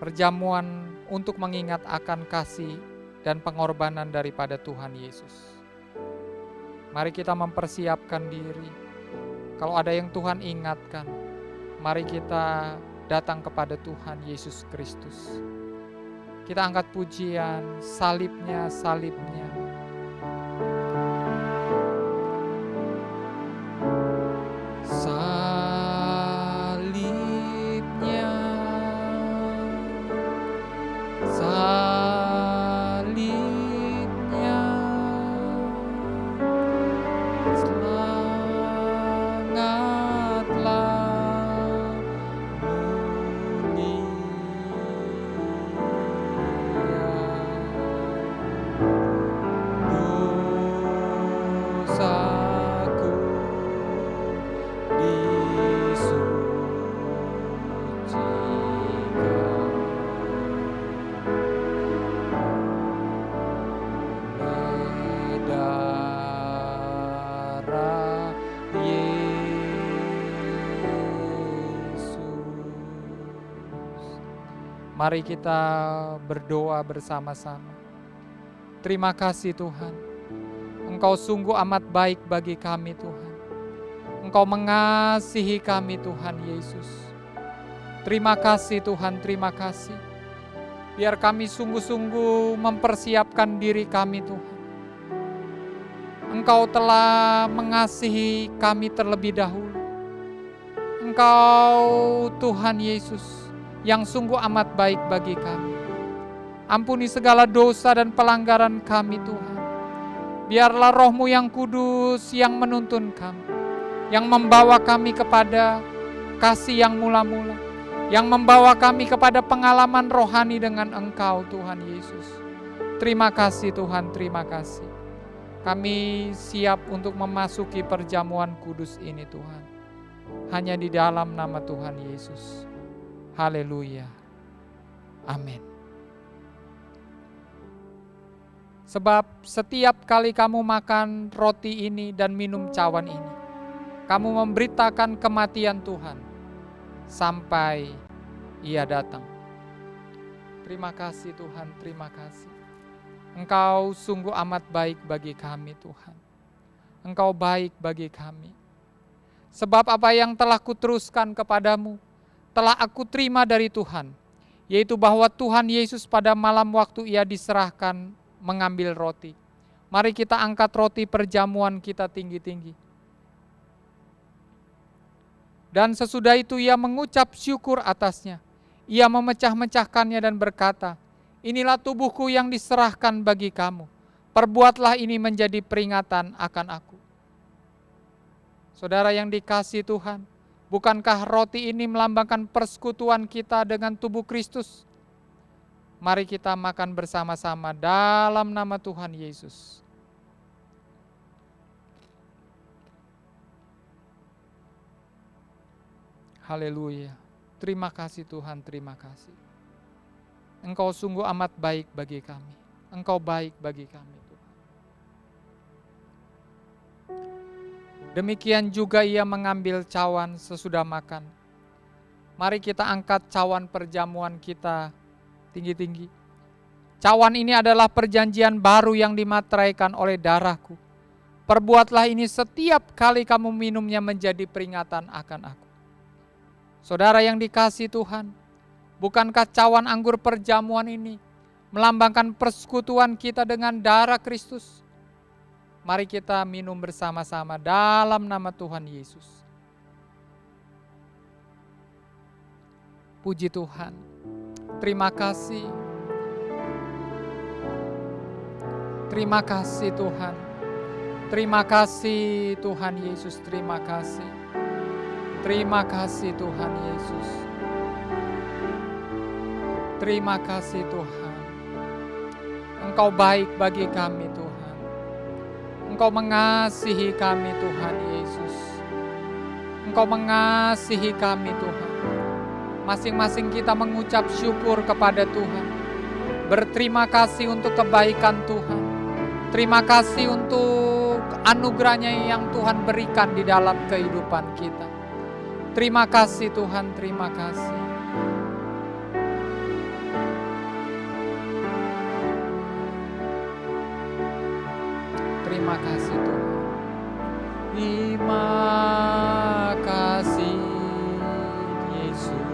Perjamuan untuk mengingat akan kasih dan pengorbanan daripada Tuhan Yesus. Mari kita mempersiapkan diri. Kalau ada yang Tuhan ingatkan, mari kita datang kepada Tuhan Yesus Kristus. Kita angkat pujian, salibnya, salibnya. Salibnya, salibnya, sangatlah mulia. Dosaku disucikan oleh darah Yesus. Mari kita berdoa bersama-sama. Terima kasih Tuhan. Engkau sungguh amat baik bagi kami Tuhan. Engkau mengasihi kami Tuhan Yesus. Terima kasih Tuhan, terima kasih. Biar kami sungguh-sungguh mempersiapkan diri kami Tuhan. Engkau telah mengasihi kami terlebih dahulu. Engkau Tuhan Yesus yang sungguh amat baik bagi kami. Ampuni segala dosa dan pelanggaran kami Tuhan. Biarlah Roh-Mu yang kudus yang menuntun kami, yang membawa kami kepada kasih yang mula-mula, yang membawa kami kepada pengalaman rohani dengan Engkau Tuhan Yesus. Terima kasih Tuhan, terima kasih. Kami siap untuk memasuki perjamuan kudus ini Tuhan. Hanya di dalam nama Tuhan Yesus. Haleluya. Amin. Sebab setiap kali kamu makan roti ini dan minum cawan ini, kamu memberitakan kematian Tuhan sampai Ia datang. Terima kasih Tuhan, terima kasih. Engkau sungguh amat baik bagi kami Tuhan. Engkau baik bagi kami. Sebab apa yang telah kuteruskan kepadamu, telah aku terima dari Tuhan, yaitu bahwa Tuhan Yesus pada malam waktu Ia diserahkan mengambil roti. Mari kita angkat roti perjamuan kita tinggi-tinggi. Dan sesudah itu Ia mengucap syukur atasnya. Ia memecah-mecahkannya dan berkata, inilah tubuhku yang diserahkan bagi kamu. Perbuatlah ini menjadi peringatan akan aku. Saudara yang dikasihi Tuhan, bukankah roti ini melambangkan persekutuan kita dengan tubuh Kristus? Mari kita makan bersama-sama dalam nama Tuhan Yesus. Haleluya. Terima kasih Tuhan, terima kasih. Engkau sungguh amat baik bagi kami. Engkau baik bagi kami Tuhan. Demikian juga Ia mengambil cawan sesudah makan. Mari kita angkat cawan perjamuan kita tinggi-tinggi. Cawan ini adalah perjanjian baru yang dimateraikan oleh darahku. Perbuatlah ini setiap kali kamu minumnya menjadi peringatan akan aku. Saudara yang dikasihi Tuhan, bukankah cawan anggur perjamuan ini melambangkan persekutuan kita dengan darah Kristus? Mari kita minum bersama-sama dalam nama Tuhan Yesus. Puji Tuhan. Terima kasih. Terima kasih Tuhan. Terima kasih Tuhan Yesus, terima kasih. Terima kasih Tuhan Yesus. Terima kasih Tuhan. Engkau baik bagi kami Tuhan. Engkau mengasihi kami Tuhan Yesus. Engkau mengasihi kami Tuhan. Masing-masing kita mengucap syukur kepada Tuhan. Berterima kasih untuk kebaikan Tuhan. Terima kasih untuk anugerahnya yang Tuhan berikan di dalam kehidupan kita. Terima kasih Tuhan, terima kasih. Terima kasih Tuhan. Terima kasih Yesus.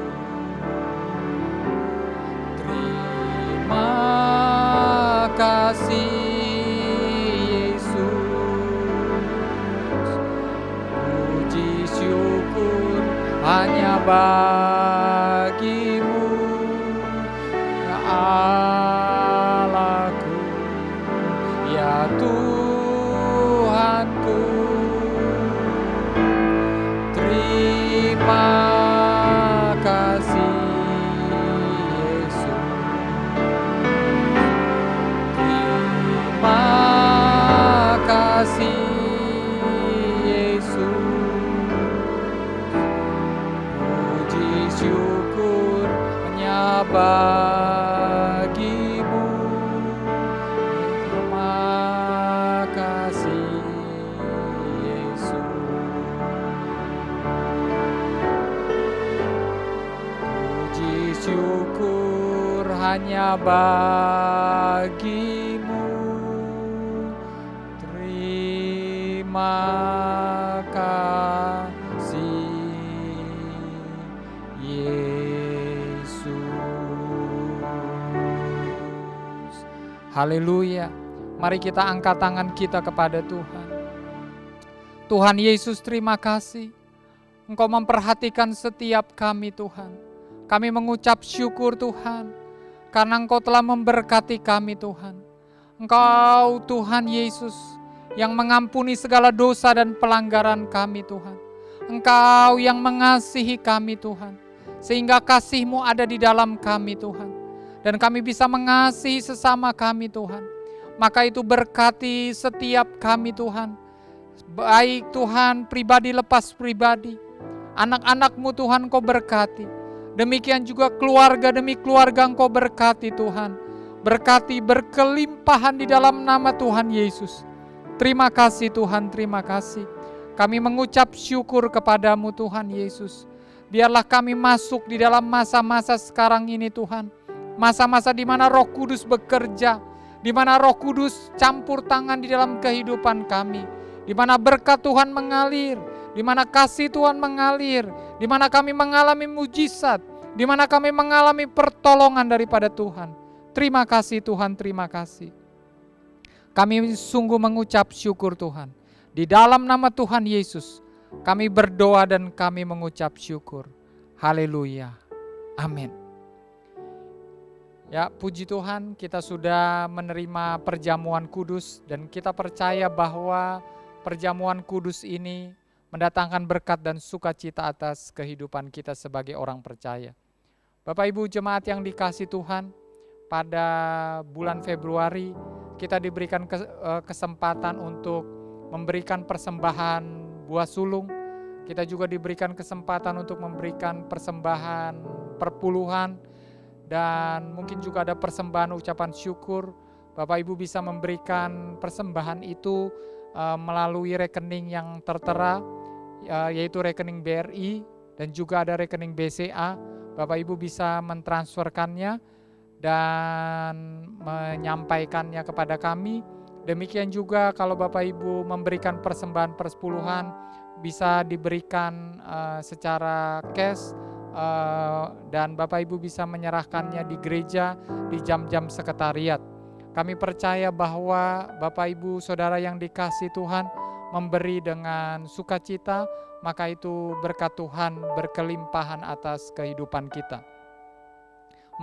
Terima kasih Yesus. Puji syukur hanya bagimu, ya Allahku, ya Tuhanku. Terima kasih Yesus. Terima kasih Yesus. Puji syukur hanya bagimu. Terima kasih Yesus. Puji syukur hanya bagimu. Terima kasih Yesus. Haleluya. Mari kita angkat tangan kita kepada Tuhan. Tuhan Yesus, terima kasih. Engkau memperhatikan setiap kami Tuhan. Kami mengucap syukur Tuhan, karena Engkau telah memberkati kami Tuhan. Engkau Tuhan Yesus yang mengampuni segala dosa dan pelanggaran kami Tuhan. Engkau yang mengasihi kami Tuhan, sehingga kasih-Mu ada di dalam kami Tuhan. Dan kami bisa mengasihi sesama kami Tuhan. Maka itu berkati setiap kami Tuhan. Baik Tuhan, pribadi lepas pribadi. Anak-anak-Mu Tuhan Engkau berkati. Demikian juga keluarga demi keluarga Engkau berkati Tuhan. Berkati berkelimpahan di dalam nama Tuhan Yesus. Terima kasih Tuhan, terima kasih. Kami mengucap syukur kepadamu Tuhan Yesus. Biarlah kami masuk di dalam masa-masa sekarang ini Tuhan. Masa-masa di mana Roh Kudus bekerja, di mana Roh Kudus campur tangan di dalam kehidupan kami, di mana berkat Tuhan mengalir, di mana kasih Tuhan mengalir, di mana kami mengalami mujizat, di mana kami mengalami pertolongan daripada Tuhan. Terima kasih Tuhan, terima kasih. Kami sungguh mengucap syukur Tuhan. Di dalam nama Tuhan Yesus, kami berdoa dan kami mengucap syukur. Haleluya. Amin. Ya, puji Tuhan, kita sudah menerima perjamuan kudus dan kita percaya bahwa perjamuan kudus ini mendatangkan berkat dan sukacita atas kehidupan kita sebagai orang percaya. Bapak Ibu jemaat yang dikasihi Tuhan, pada bulan Februari kita diberikan kesempatan untuk memberikan persembahan buah sulung. Kita juga diberikan kesempatan untuk memberikan persembahan perpuluhan. Dan mungkin juga ada persembahan ucapan syukur. Bapak Ibu bisa memberikan persembahan itu melalui rekening yang tertera, yaitu rekening BRI dan juga ada rekening BCA. Bapak Ibu bisa mentransferkannya dan menyampaikannya kepada kami. Demikian juga kalau Bapak Ibu memberikan persembahan persepuluhan, bisa diberikan secara cash, dan Bapak Ibu bisa menyerahkannya di gereja di jam-jam sekretariat. Kami percaya bahwa Bapak Ibu Saudara yang dikasihi Tuhan memberi dengan sukacita, maka itu berkat Tuhan berkelimpahan atas kehidupan kita.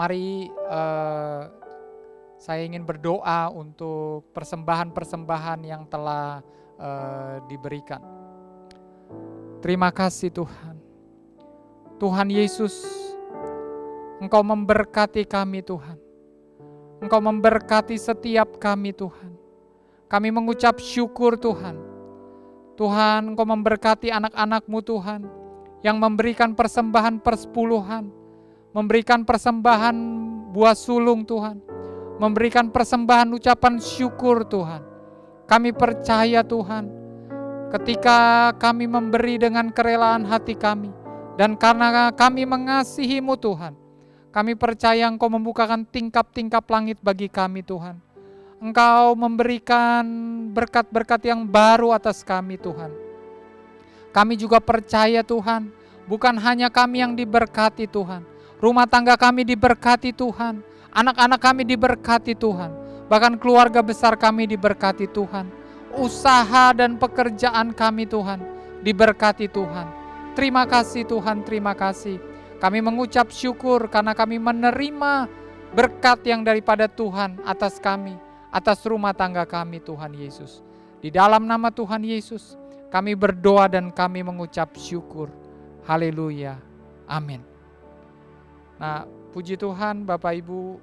Mari saya ingin berdoa untuk persembahan-persembahan yang telah diberikan. Terima kasih Tuhan. Tuhan Yesus, Engkau memberkati kami Tuhan. Engkau memberkati setiap kami Tuhan. Kami mengucap syukur Tuhan. Tuhan, Engkau memberkati anak-anak-Mu Tuhan, yang memberikan persembahan persepuluhan, memberikan persembahan buah sulung Tuhan, memberikan persembahan ucapan syukur Tuhan. Kami percaya Tuhan, ketika kami memberi dengan kerelaan hati kami, dan karena kami mengasihi-Mu Tuhan, kami percaya Engkau membukakan tingkap-tingkap langit bagi kami Tuhan. Engkau memberikan berkat-berkat yang baru atas kami Tuhan. Kami juga percaya Tuhan, bukan hanya kami yang diberkati Tuhan, rumah tangga kami diberkati Tuhan, anak-anak kami diberkati Tuhan, bahkan keluarga besar kami diberkati Tuhan, usaha dan pekerjaan kami Tuhan diberkati Tuhan. Terima kasih Tuhan, terima kasih. Kami mengucap syukur karena kami menerima berkat yang daripada Tuhan atas kami, atas rumah tangga kami Tuhan Yesus. Di dalam nama Tuhan Yesus, kami berdoa dan kami mengucap syukur. Haleluya. Amin. Nah, puji Tuhan Bapak Ibu,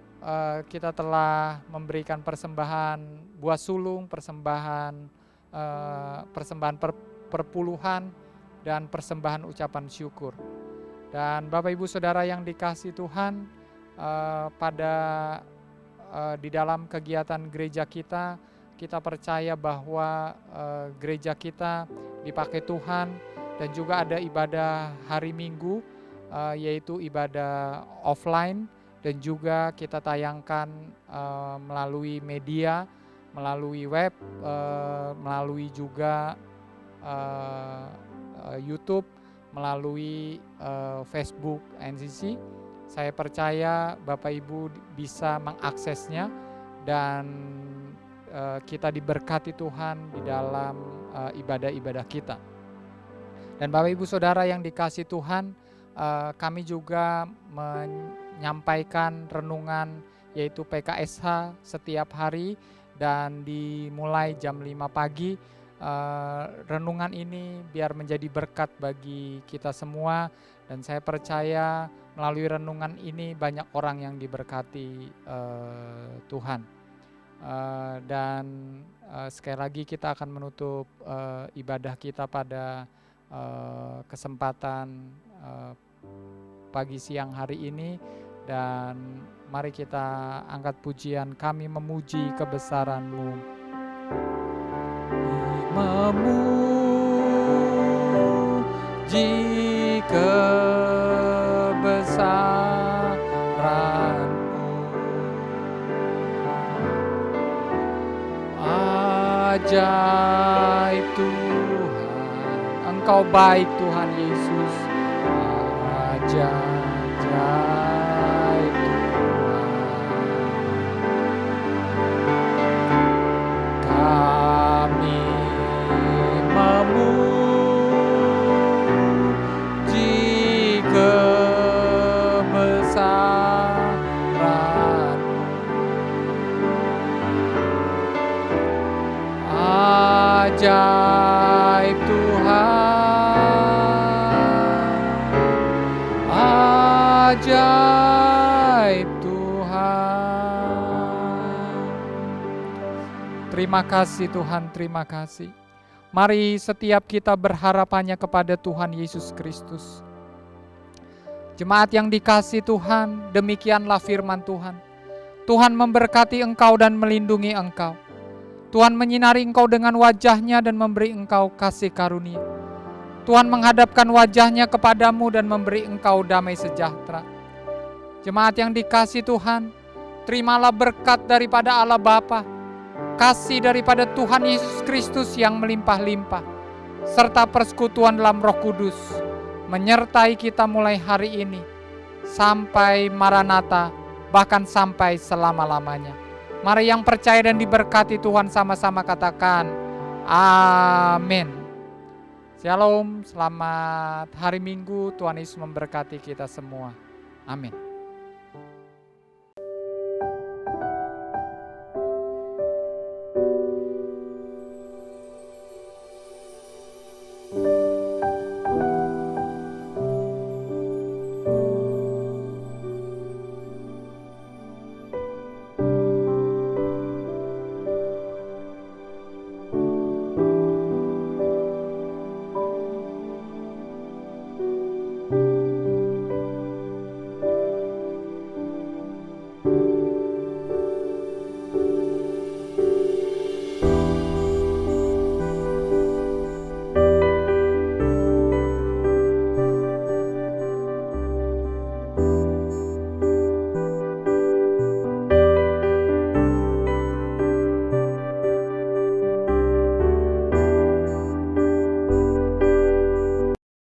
kita telah memberikan persembahan buah sulung, persembahan perpuluhan, dan persembahan ucapan syukur. Dan Bapak Ibu Saudara yang dikasihi Tuhan, di dalam kegiatan gereja kita percaya bahwa gereja kita dipakai Tuhan, dan juga ada ibadah hari Minggu, yaitu ibadah offline, dan juga kita tayangkan melalui media, melalui web, melalui juga YouTube, melalui Facebook NCC. Saya percaya Bapak Ibu bisa mengaksesnya, dan kita diberkati Tuhan di dalam ibadah-ibadah kita. Dan Bapak Ibu Saudara yang dikasihi Tuhan, kami juga menyampaikan renungan yaitu PKSH setiap hari, dan dimulai jam 5 pagi. Renungan ini biar menjadi berkat bagi kita semua, dan saya percaya melalui renungan ini banyak orang yang diberkati Tuhan. Dan sekali lagi kita akan menutup ibadah kita pada kesempatan pagi siang hari ini, dan mari kita angkat pujian kami memuji kebesaran-Mu. Memuji kebesaran-Mu, ajaib Tuhan, Engkau baik Tuhan Yesus, ajaib Tuhan. Kami memuji kebesaran-Mu, ajaib Tuhan, ajaib Tuhan. Terima kasih Tuhan, terima kasih. Mari setiap kita berharapannya kepada Tuhan Yesus Kristus. Jemaat yang dikasihi Tuhan, demikianlah firman Tuhan. Tuhan memberkati engkau dan melindungi engkau. Tuhan menyinari engkau dengan wajah-Nya dan memberi engkau kasih karunia. Tuhan menghadapkan wajah-Nya kepadamu dan memberi engkau damai sejahtera. Jemaat yang dikasihi Tuhan, terimalah berkat daripada Allah Bapa, kasih daripada Tuhan Yesus Kristus yang melimpah-limpah, serta persekutuan dalam Roh Kudus menyertai kita mulai hari ini sampai Maranatha, bahkan sampai selama-lamanya. Mari yang percaya dan diberkati Tuhan sama-sama katakan amin. Shalom, selamat hari Minggu, Tuhan Yesus memberkati kita semua. Amin.